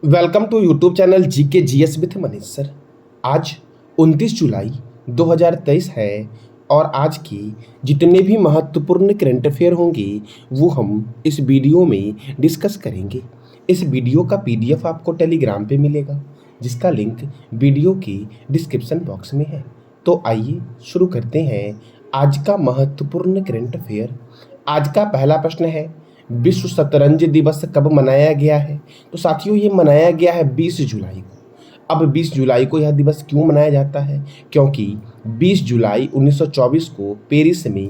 Welcome to YouTube channel GK GS with Manish sir. आज 29 जुलाई 2023 है और आज की जितने भी महत्वपूर्ण करंट अफेयर होंगे वो हम इस वीडियो में डिस्कस करेंगे। इस वीडियो का पीडीएफ आपको टेलीग्राम पे मिलेगा जिसका लिंक वीडियो के डिस्क्रिप्शन बॉक्स में है। तो आइए शुरू करते हैं आज का महत्वपूर्ण करंट अफेयर। आज का पहला प्रश्न है, विश्व शतरंज दिवस कब मनाया गया है? तो साथियों ये मनाया गया है 20 जुलाई को। अब 20 जुलाई को यह दिवस क्यों मनाया जाता है? क्योंकि 20 जुलाई 1924 को पेरिस में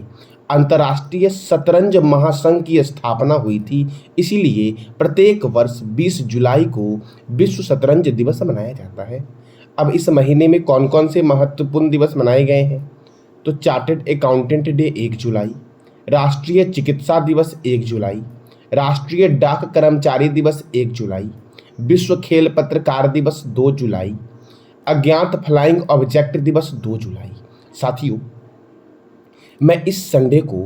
अंतर्राष्ट्रीय शतरंज महासंघ की स्थापना हुई थी, इसीलिए प्रत्येक वर्ष 20 जुलाई को विश्व शतरंज दिवस मनाया जाता है। अब इस महीने में कौन कौन से महत्वपूर्ण दिवस मनाए गए हैं? तो चार्टर्ड अकाउंटेंट डे 1 जुलाई, राष्ट्रीय चिकित्सा दिवस 1 जुलाई, राष्ट्रीय डाक कर्मचारी दिवस 1 जुलाई, विश्व खेल पत्रकार दिवस 2 जुलाई, अज्ञात फ्लाइंग ऑब्जेक्ट दिवस 2 जुलाई। साथियों मैं इस संडे को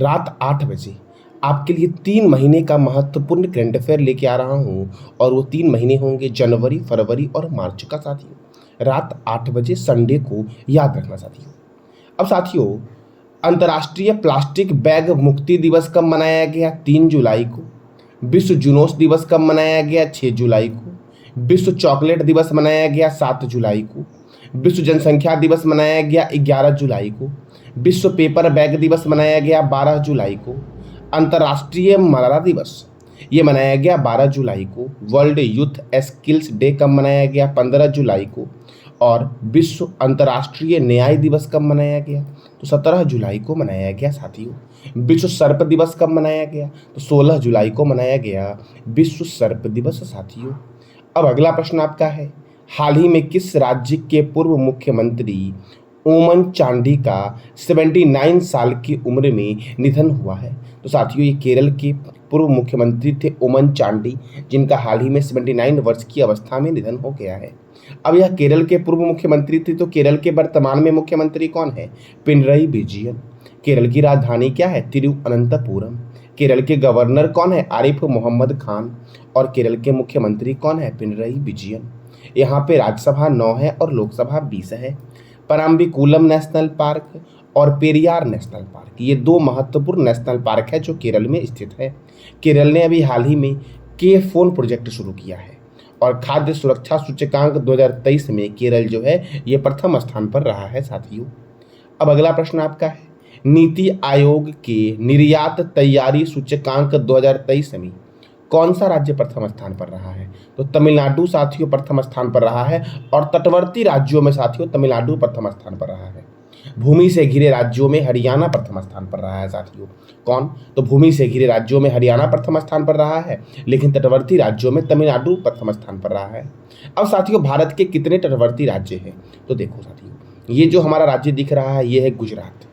रात 8 बजे आपके लिए 3 महीने का महत्वपूर्ण करंट अफेयर लेके आ रहा हूँ और वो 3 महीने होंगे जनवरी, फरवरी और मार्च का। साथियों रात 8 बजे संडे को याद रखना साथियों। अब साथियों अंतर्राष्ट्रीय प्लास्टिक बैग मुक्ति दिवस कब मनाया गया? 3 जुलाई को। विश्व जुनूस दिवस कब मनाया गया? 6 जुलाई को। विश्व चॉकलेट दिवस मनाया गया 7 जुलाई को। विश्व जनसंख्या दिवस मनाया गया 11 जुलाई को। विश्व पेपर बैग दिवस मनाया गया 12 जुलाई को। अंतर्राष्ट्रीय मलाला दिवस ये मनाया गया 12 जुलाई को। वर्ल्ड यूथ स्किल्स डे कब मनाया गया? 15 जुलाई को। और विश्व अंतर्राष्ट्रीय न्याय दिवस कब मनाया गया? तो 17 जुलाई को मनाया गया साथियों। विश्व सर्प दिवस कब मनाया गया? तो 16 जुलाई को मनाया गया विश्व सर्प दिवस साथियों। अब अगला प्रश्न आपका है, हाल ही में किस राज्य के पूर्व मुख्यमंत्री ओमन चांडी का 79 साल की उम्र में निधन हुआ है? तो साथियों ये केरल के पूर्व मुख्यमंत्री थे ओमन चांडी, जिनका हाल ही में 79 वर्ष की अवस्था में निधन हो गया है। अब यह केरल के पूर्व मुख्यमंत्री थे, तो केरल के वर्तमान में मुख्यमंत्री कौन है? पिनरई विजयन। केरल की राजधानी क्या है? तिरुवनंतपुरम। केरल के गवर्नर कौन है? आरिफ मोहम्मद खान। और केरल के मुख्यमंत्री कौन है? पिनरई विजयन। यहाँ पे राज्यसभा 9 है और लोकसभा 20 है। पराम्बिकुलम नेशनल पार्क और पेरियार नेशनल पार्क, ये 2 महत्वपूर्ण नेशनल पार्क है जो केरल में स्थित है। केरल ने अभी हाल ही में के फोन प्रोजेक्ट शुरू किया है और खाद्य सुरक्षा सूचकांक 2023 में केरल जो है ये प्रथम स्थान पर रहा है साथियों। अब अगला प्रश्न आपका है, नीति आयोग के निर्यात तैयारी सूचकांक 2023 में कौन सा राज्य प्रथम स्थान पर रहा है? तो तमिलनाडु साथियों प्रथम स्थान पर रहा है और तटवर्ती राज्यों में साथियों तमिलनाडु प्रथम स्थान पर रहा है। भूमि से घिरे राज्यों में हरियाणा प्रथम स्थान पर रहा है साथियों। कौन? तो भूमि से घिरे राज्यों में हरियाणा प्रथम स्थान पर रहा है, लेकिन तटवर्ती राज्यों में तमिलनाडु प्रथम स्थान पर रहा है। अब साथियों भारत के कितने तटवर्ती राज्य हैं? तो देखो साथियों ये जो हमारा राज्य दिख रहा है ये है गुजरात।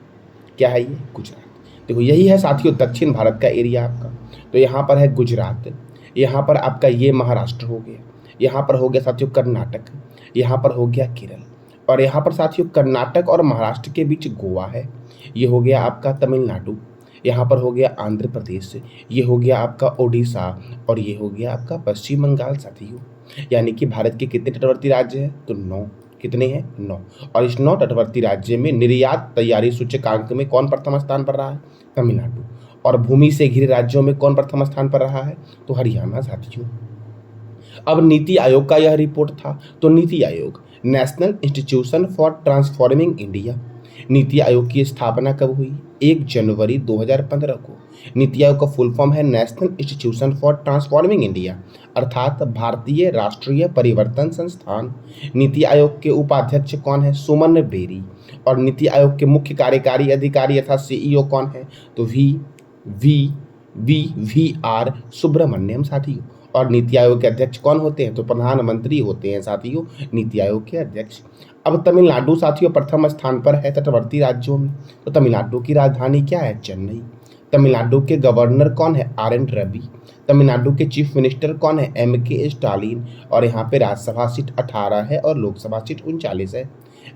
क्या है ये? गुजरात। देखो यही है साथियों दक्षिण भारत का एरिया आपका। तो यहाँ पर है गुजरात, यहाँ पर आपका ये महाराष्ट्र हो गया, यहाँ पर हो गया साथियों कर्नाटक, यहाँ पर हो गया केरल, और यहाँ पर साथियों कर्नाटक और महाराष्ट्र के बीच गोवा है। ये हो गया आपका तमिलनाडु, यहाँ पर हो गया आंध्र प्रदेश, ये हो गया आपका ओडिशा और ये हो गया आपका पश्चिम बंगाल साथियों। यानी कि भारत के कितने तटवर्ती राज्य हैं? तो 9। कितने हैं? 9। और इस 9 तटवर्ती राज्य में निर्यात तैयारी सूचकांक में कौन प्रथम स्थान पर रहा है? तमिलनाडु। और भूमि से घिरे राज्यों में कौन प्रथम स्थान पर रहा है? तो हरियाणा साथियों। अब नीति आयोग का यह रिपोर्ट था। तो NITI Aayog national institution for transforming India, NITI Aayog की स्थापना कब हुई? 1 जनवरी 2015 को। नीति आयोग का फुल फॉर्म है national institution for transforming India, अर्थात भारतीय राष्ट्रीय परिवर्तन संस्थान। नीति आयोग के उपाध्यक्ष कौन है? सुमन बेरी। और नीति आयोग के मुख्य कार्यकारी अधिकारी अर्थात सीईओ कौन है? तो वी आर सुब्रमण्यम साथियों। और नीति आयोग के अध्यक्ष कौन होते हैं? तो प्रधानमंत्री होते हैं साथियों नीति आयोग के अध्यक्ष। अब तमिलनाडु साथियों प्रथम स्थान पर है तटवर्ती राज्यों में। तो तमिलनाडु की राजधानी क्या है? चेन्नई। तमिलनाडु के गवर्नर कौन है? RN रवि। तमिलनाडु के चीफ मिनिस्टर कौन है? MK Stalin. और यहाँ पे राज्यसभा सीट 18 है और लोकसभा सीट 39 है।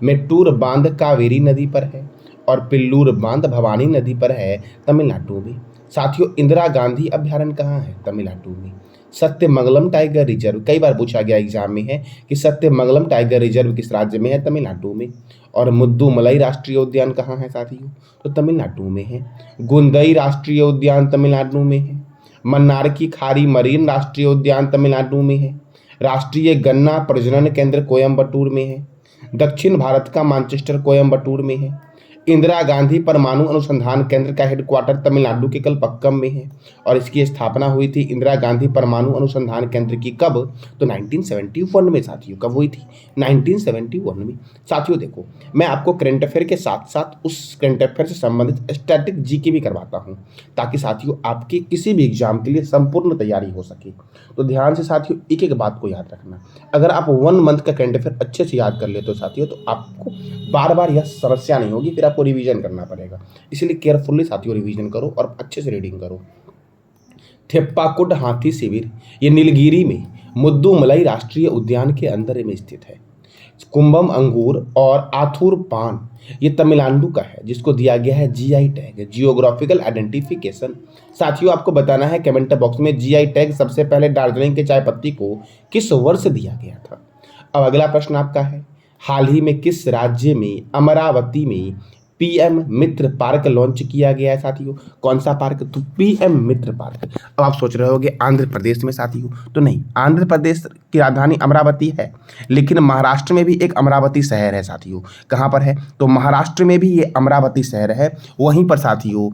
मेट्टूर बांध कावेरी नदी पर है और पिल्लूर बांध भवानी नदी पर है तमिलनाडु में। साथियों इंदिरा गांधी अभ्यारण्य कहाँ है? तमिलनाडु में। सत्यमंगलम टाइगर रिजर्व कई बार पूछा गया एग्जाम में है कि सत्यमंगलम टाइगर रिजर्व किस राज्य में है? तमिलनाडु में। और मुद्दुमलई राष्ट्रीय उद्यान कहाँ है साथियों? तो तमिलनाडु में है। गुंदई राष्ट्रीय उद्यान तमिलनाडु में है। मन्नार की खारी मरीन राष्ट्रीय उद्यान तमिलनाडु में है। राष्ट्रीय गन्ना प्रजनन केंद्र कोयम्बटूर में है। दक्षिण भारत का मानचेस्टर कोयम्बटूर में है। इंदिरा गांधी परमाणु अनुसंधान केंद्र का हेडक्वार्टर तमिलनाडु के कलपक्कम में है। और इसकी स्थापना हुई थी इंदिरा गांधी परमाणु अनुसंधान केंद्र की कब? तो 1971 में साथियों। कब हुई थी? 1971 में। साथियों देखो, मैं आपको करंट अफेयर के साथ साथ उस करंट अफेयर से संबंधित स्टैटिक जीके भी करवाता हूँ, ताकि साथियों आपके किसी भी एग्जाम के लिए संपूर्ण तैयारी हो सके। तो ध्यान से साथियों एक एक बात को याद रखना। अगर आप 1 मंथ का करंट अफेयर अच्छे से याद कर लेते हो साथियों, तो आपको बार बार यह समस्या नहीं होगी, फिर आपको रिवीजन करना पड़ेगा। इसलिए केयरफुली साथियों रिवीजन करो और अच्छे से रीडिंग करो। थेप्पाकुड हाथी शिविर ये नीलगिरी में मुद्दुमलई राष्ट्रीय उद्यान के अंदर में स्थित है। कुंभम अंगूर और आथुर पान ये तमिलनाडु का है, जिसको दिया गया है जीआई टैग, जियोग्राफिकल आइडेंटिफिकेशन। साथियों आपको बताना है कमेंट बॉक्स में जीआई टैग सबसे पहले दार्जिलिंग के चाय पत्ती को किस वर्ष दिया गया था। अब अगला प्रश्न आपका है, हाल ही में किस राज्य में अमरावती में पीएम मित्र पार्क लॉन्च किया गया है साथियों? कौन सा पार्क? तो पीएम मित्र पार्क। अब आप सोच रहे होगे आंध्र प्रदेश में साथियों, तो नहीं, आंध्र प्रदेश की राजधानी अमरावती है, लेकिन महाराष्ट्र में भी एक अमरावती शहर है साथियों। कहाँ पर है? तो महाराष्ट्र में भी ये अमरावती शहर है, वहीं पर साथियों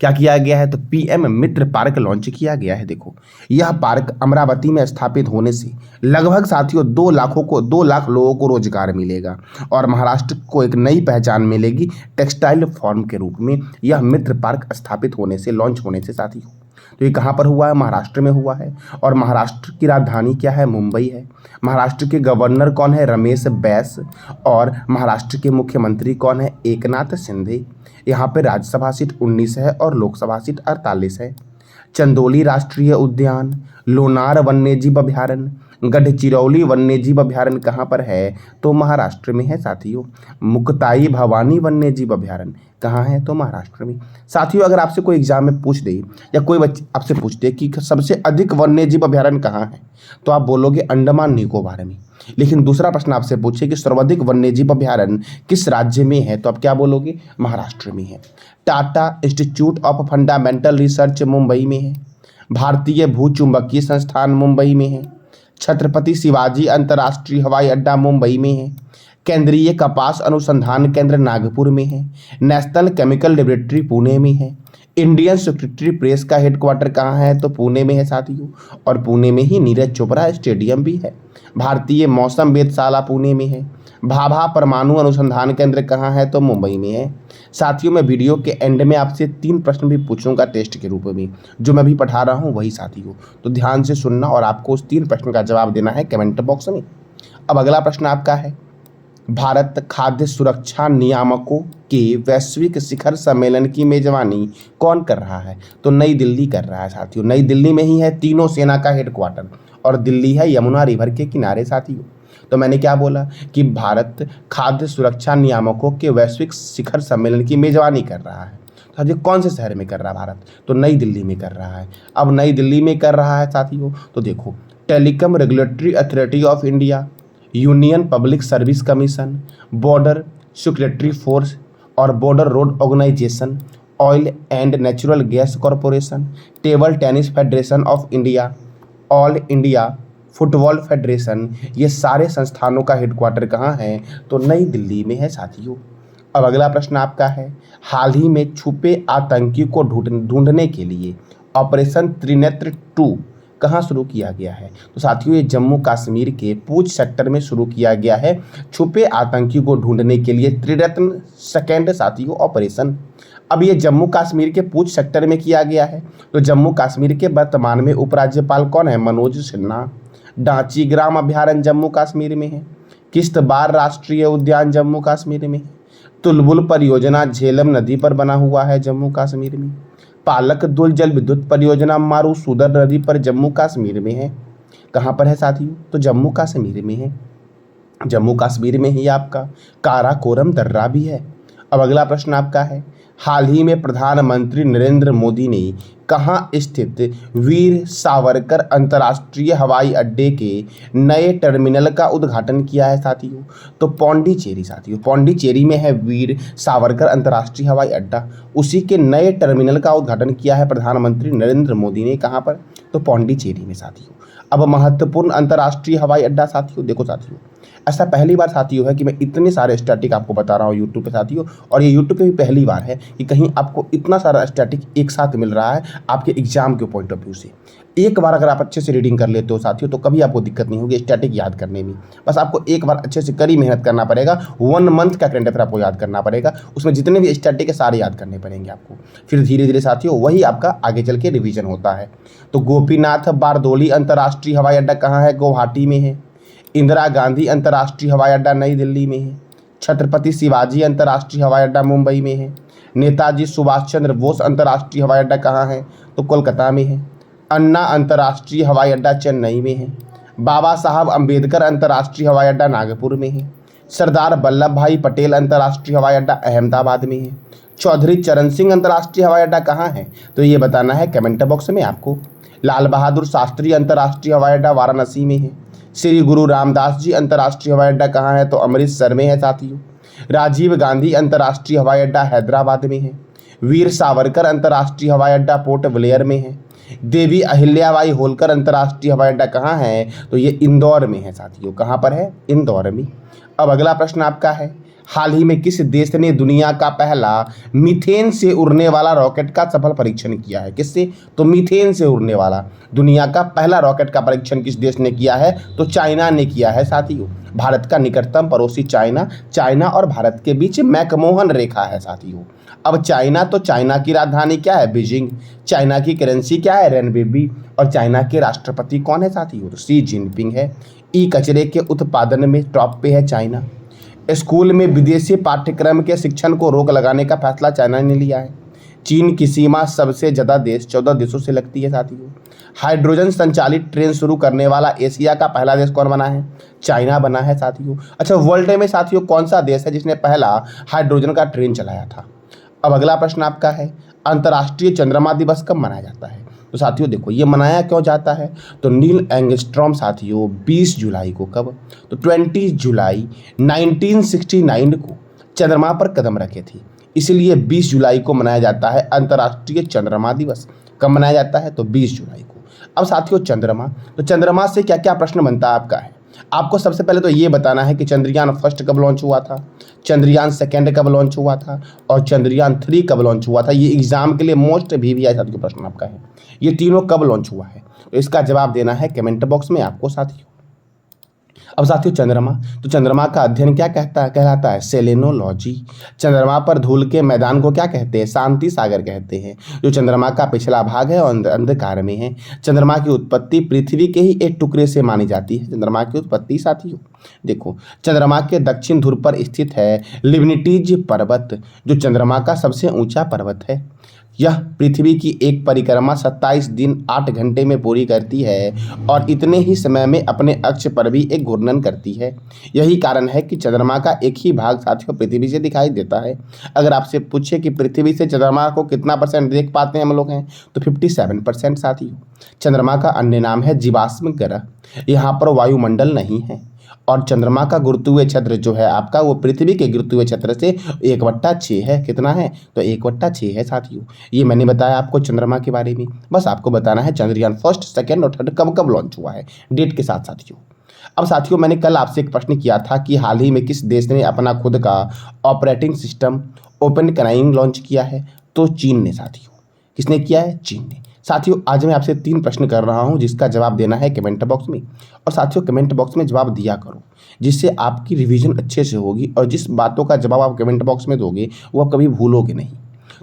क्या किया गया है? तो पीएम मित्र पार्क लॉन्च किया गया है। देखो, यह पार्क अमरावती में स्थापित होने से लगभग साथियों 2 लाख लोगों को रोजगार मिलेगा और महाराष्ट्र को एक नई पहचान मिलेगी टेक्सटाइल फॉर्म के रूप में। यह मित्र पार्क स्थापित होने से, लॉन्च होने से साथियों। तो ये कहाँ पर हुआ है? महाराष्ट्र में हुआ है। और महाराष्ट्र की राजधानी क्या है? मुंबई है। महाराष्ट्र के गवर्नर कौन है? रमेश बैस। और महाराष्ट्र के मुख्यमंत्री कौन है? एकनाथ शिंदे। यहाँ पे राज्यसभा सीट 19 है और लोकसभा सीट 48 है। चंदोली राष्ट्रीय उद्यान, लोनार वन्यजीव अभयारण्य, गढ़चिरौली वन्यजीव अभयारण्य कहाँ पर है? तो महाराष्ट्र में है साथियों। मुक्ताई भवानी वन्यजीव अभयारण्य कहाँ है? तो महाराष्ट्र में। साथियों अगर आपसे कोई एग्जाम में पूछ दे या कोई बच्चे आपसे पूछ दे कि सबसे अधिक वन्यजीव अभयारण्य कहाँ है, तो आप बोलोगे अंडमान निकोबार में। लेकिन दूसरा प्रश्न आपसे पूछे कि सर्वाधिक वन्यजीव अभयारण्य किस राज्य में है, तो आप क्या बोलोगे? महाराष्ट्र में है। Tata institute of fundamental research Mumbai में है। भारतीय भूचुंबकीय संस्थान मुंबई में है। छत्रपति शिवाजी अंतर्राष्ट्रीय हवाई अड्डा मुंबई में है। केंद्रीय कपास अनुसंधान केंद्र नागपुर में है। नेशनल केमिकल लेबोरेटरी पुणे में है। इंडियन सेक्रेटरी प्रेस का हेडक्वार्टर कहाँ है? तो पुणे में है साथियों। और पुणे में ही नीरज चोपड़ा स्टेडियम भी है। भारतीय मौसम वेधशाला पुणे में है। भाभा परमाणु अनुसंधान केंद्र कहाँ है? तो मुंबई में है। साथियों मैं वीडियो के एंड में आपसे 3 प्रश्न भी पूछूंगा टेस्ट के रूप में, जो मैं भी पढ़ा रहा हूँ वही साथियों। तो ध्यान से सुनना और आपको उस 3 प्रश्न का जवाब देना है कमेंट बॉक्स में। अब अगला प्रश्न आपका है, भारत खाद्य सुरक्षा नियामकों के वैश्विक शिखर सम्मेलन की मेजबानी कौन कर रहा है? तो नई दिल्ली कर रहा है साथियों। नई दिल्ली में ही है तीनों सेना का हेडक्वार्टर, और दिल्ली है यमुना रिवर के किनारे साथियों। तो मैंने क्या बोला कि भारत खाद्य सुरक्षा नियामकों के वैश्विक शिखर सम्मेलन की मेजबानी कर रहा है। साथियों कौन से शहर में कर रहा है भारत? तो नई दिल्ली में कर रहा है। अब नई दिल्ली में कर रहा है साथियों, तो देखो, Telecom Regulatory Authority of India, Union Public Service Commission, Border Security Force और Border Road Organisation, Oil and Natural Gas Corporation, Table Tennis Federation of India, All India Football Federation, ये सारे संस्थानों का हेडक्वार्टर कहाँ है? तो नई दिल्ली में है साथियों। अब अगला प्रश्न आपका है, हाल ही में छुपे आतंकी को ढूंढने के लिए ऑपरेशन त्रिनेत्र 2 कहाँ शुरू किया गया है? तो साथियों ये जम्मू कश्मीर के पूंछ सेक्टर में शुरू किया गया है छुपे आतंकी को ढूंढने के लिए त्रिरत्न सेकेंड साथियों ऑपरेशन। अब ये जम्मू कश्मीर के पूंछ सेक्टर में किया गया है। तो जम्मू कश्मीर के वर्तमान में उपराज्यपाल कौन है? मनोज सिन्हा। डांची ग्राम अभयारण्य जम्मू कश्मीर में है। किश्तवाड़ राष्ट्रीय उद्यान जम्मू कश्मीर में है। तुलबुल परियोजना झेलम नदी पर बना हुआ है जम्मू कश्मीर में। पालक दुल जल विद्युत परियोजना मारूसुदर नदी पर जम्मू कश्मीर में है। कहाँ पर है साथियों? तो जम्मू कश्मीर में है। जम्मू कश्मीर में ही आपका काराकोरम दर्रा भी है। अब अगला प्रश्न आपका है, हाल ही में प्रधानमंत्री नरेंद्र मोदी ने कहाँ स्थित वीर सावरकर अंतर्राष्ट्रीय हवाई अड्डे के नए टर्मिनल का उद्घाटन किया है साथियों? तो पौंडीचेरी साथियों, पौंडीचेरी में है वीर सावरकर अंतर्राष्ट्रीय हवाई अड्डा। उसी के नए टर्मिनल का उद्घाटन किया है प्रधानमंत्री नरेंद्र मोदी ने। कहाँ पर? तो पौंडीचेरी में साथियों। अब महत्वपूर्ण अंतर्राष्ट्रीय हवाई अड्डा साथियों, देखो साथियों, ऐसा पहली बार साथियों है कि मैं इतने सारे स्टैटिक आपको बता रहा हूँ यूट्यूब पे साथियों, और ये यूट्यूब पे भी पहली बार है कि कहीं आपको इतना सारा स्टैटिक एक साथ मिल रहा है आपके एग्जाम के पॉइंट ऑफ व्यू से। एक बार अगर आप अच्छे से रीडिंग कर लेते हो साथियों तो कभी आपको दिक्कत नहीं होगी स्टैटिक याद करने में। बस आपको एक बार अच्छे से कड़ी मेहनत करना पड़ेगा। 1 मंथ का करंट अफेयर आपको याद करना पड़ेगा, उसमें जितने भी स्टैटिक है सारे याद करने पड़ेंगे आपको। फिर धीरे धीरे साथियों वही आपका आगे चल के रिविजन होता है। तो गोपीनाथ बारदोली अंतर्राष्ट्रीय हवाई अड्डा कहाँ है? गुवाहाटी में है। इंदिरा गांधी अंतर्राष्ट्रीय हवाई अड्डा नई दिल्ली में है। छत्रपति शिवाजी अंतर्राष्ट्रीय हवाई अड्डा मुंबई में है। नेताजी सुभाष चंद्र बोस अंतर्राष्ट्रीय हवाई अड्डा कहाँ है? तो कोलकाता में है। अन्ना अंतर्राष्ट्रीय हवाई अड्डा चेन्नई में है। बाबा साहब अंबेडकर अंतर्राष्ट्रीय हवाई अड्डा नागपुर में है। सरदार वल्लभ भाई पटेल अंतर्राष्ट्रीय हवाई अड्डा अहमदाबाद में है। चौधरी चरण सिंह अंतर्राष्ट्रीय हवाई अड्डा कहाँ है? तो ये बताना है कमेंट बॉक्स में आपको। लाल बहादुर शास्त्री अंतर्राष्ट्रीय हवाई अड्डा वाराणसी में है। श्री गुरु रामदास जी अंतर्राष्ट्रीय हवाई अड्डा कहाँ है? तो अमृतसर में है साथियों। राजीव गांधी अंतर्राष्ट्रीय हवाई अड्डा हैदराबाद में है। वीर सावरकर अंतर्राष्ट्रीय हवाई अड्डा पोर्ट ब्लेयर में है। देवी अहिल्याबाई होलकर अंतर्राष्ट्रीय हवाई अड्डा कहाँ है? तो ये इंदौर में है साथियों। कहाँ पर है? इंदौर में। अब अगला प्रश्न आपका है, हाल ही में किस देश ने दुनिया का पहला मीथेन से उड़ने वाला रॉकेट का सफल परीक्षण किया है? किससे? तो मीथेन से उड़ने वाला दुनिया का पहला रॉकेट का परीक्षण किस देश ने किया है? तो चाइना ने किया है साथियों। भारत का निकटतम पड़ोसी चाइना, चाइना और भारत के बीच मैकमोहन रेखा है साथियों। अब चाइना, तो चाइना की राजधानी क्या है? बीजिंग। चाइना की करेंसी क्या है? रेनबीबी। और चाइना के राष्ट्रपति कौन है साथियों? तो शी जिनपिंग है। ई कचरे के उत्पादन में टॉप पे है चाइना। स्कूल में विदेशी पाठ्यक्रम के शिक्षण को रोक लगाने का फैसला चाइना ने लिया है। चीन की सीमा सबसे ज़्यादा देश 14 देशों से लगती है साथियों। हाइड्रोजन संचालित ट्रेन शुरू करने वाला एशिया का पहला देश कौन बना है? चाइना बना है साथियों। अच्छा, वर्ल्ड में साथियों कौन सा देश है जिसने पहला हाइड्रोजन का ट्रेन चलाया था? अब अगला प्रश्न आपका है, अंतर्राष्ट्रीय चंद्रमा दिवस कब मनाया जाता है? तो साथियों देखो, ये मनाया क्यों जाता है? तो नील एंगस्ट्रॉम साथियों 20 जुलाई को, कब? तो 20 जुलाई 1969 को चंद्रमा पर कदम रखे थे, इसलिए 20 जुलाई को मनाया जाता है अंतर्राष्ट्रीय चंद्रमा दिवस। कब मनाया जाता है? तो 20 जुलाई को। अब साथियों चंद्रमा, तो चंद्रमा से क्या क्या प्रश्न बनता है आपका है? आपको सबसे पहले तो ये बताना है कि चंद्रयान फर्स्ट कब लॉन्च हुआ था, चंद्रयान सेकंड कब लॉन्च हुआ था, और चंद्रयान 3 कब लॉन्च हुआ था। ये एग्जाम के लिए मोस्ट भी आई साथियों प्रश्न आपका है, ये तीनों कब लॉन्च हुआ है? तो इसका जवाब देना है कमेंट बॉक्स में आपको साथियों। अब साथियों चंद्रमा, तो चंद्रमा का अध्ययन क्या कहलाता है? सेलेनोलॉजी। चंद्रमा पर धूल के मैदान को क्या कहते हैं? शांति सागर कहते हैं। जो चंद्रमा का पिछला भाग है और अंधकार में है। चंद्रमा की उत्पत्ति पृथ्वी के ही एक टुकड़े से मानी जाती है। चंद्रमा की उत्पत्ति साथियों देखो, चंद्रमा के दक्षिण ध्रुव पर स्थित है लिबनिटीज पर्वत, जो चंद्रमा का सबसे ऊंचा पर्वत है। यह पृथ्वी की एक परिक्रमा 27 दिन 8 घंटे में पूरी करती है और इतने ही समय में अपने अक्ष पर भी एक घूर्णन करती है। यही कारण है कि चंद्रमा का एक ही भाग साथियों पृथ्वी से दिखाई देता है। अगर आपसे पूछे कि पृथ्वी से चंद्रमा को कितना % देख पाते हैं हम लोग हैं, तो 57% साथियों। चंद्रमा का अन्य नाम है जीवाश्म ग्रह। यहाँ पर वायुमंडल नहीं है और चंद्रमा का गुरुत्वीय क्षेत्र जो है आपका, वो पृथ्वी के गुरुत्वीय क्षेत्र से 1/6 है। कितना है? तो 1/6 है साथियों। ये मैंने बताया आपको चंद्रमा के बारे में। बस आपको बताना है चंद्रयान फर्स्ट, सेकंड और थर्ड कब कब लॉन्च हुआ है, डेट के साथ साथियों। अब साथियों मैंने कल आपसे एक प्रश्न किया था कि हाल ही में किस देश ने अपना खुद का ऑपरेटिंग सिस्टम ओपन कराइंग लॉन्च किया है? तो चीन ने साथियों। किसने किया है? चीन ने। साथियों आज मैं आपसे 3 प्रश्न कर रहा हूं जिसका जवाब देना है कमेंट बॉक्स में। और साथियों कमेंट बॉक्स में जवाब दिया करो, जिससे आपकी रिवीजन अच्छे से होगी और जिस बातों का जवाब आप कमेंट बॉक्स में दोगे वो आप कभी भूलोगे नहीं।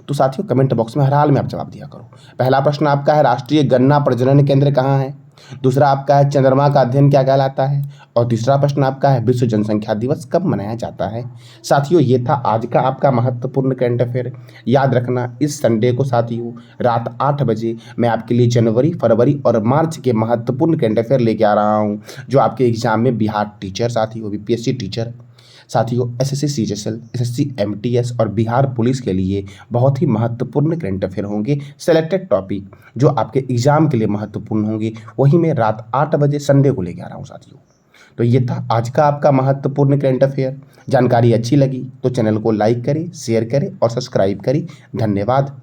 तो साथियों कमेंट बॉक्स में हर हाल में आप जवाब दिया करो। पहला प्रश्न आपका है, राष्ट्रीय गन्ना प्रजनन केंद्र कहाँ है? दूसरा आपका है, चंद्रमा का अध्ययन क्या कहलाता है? और तीसरा प्रश्न आपका है, विश्व जनसंख्या दिवस कब मनाया जाता है? साथियों ये था आज का आपका महत्वपूर्ण करंट अफेयर। याद रखना इस संडे को साथियों रात 8 बजे मैं आपके लिए जनवरी, फरवरी और मार्च के महत्वपूर्ण करंट अफेयर लेके आ रहा हूँ, जो आपके एग्जाम में बिहार टीचर साथियों, बीपीएससी टीचर, साथियों, एसएससी सीजीएल, एसएससी एमटीएस और बिहार पुलिस के लिए बहुत ही महत्वपूर्ण करंट अफेयर होंगे। सेलेक्टेड टॉपिक जो आपके एग्जाम के लिए महत्वपूर्ण होंगे वही मैं रात 8 बजे संडे को लेके आ रहा हूँ साथियों। तो ये था आज का आपका महत्वपूर्ण करंट अफेयर। जानकारी अच्छी लगी तो चैनल को लाइक करें, शेयर करें और सब्सक्राइब करें। धन्यवाद।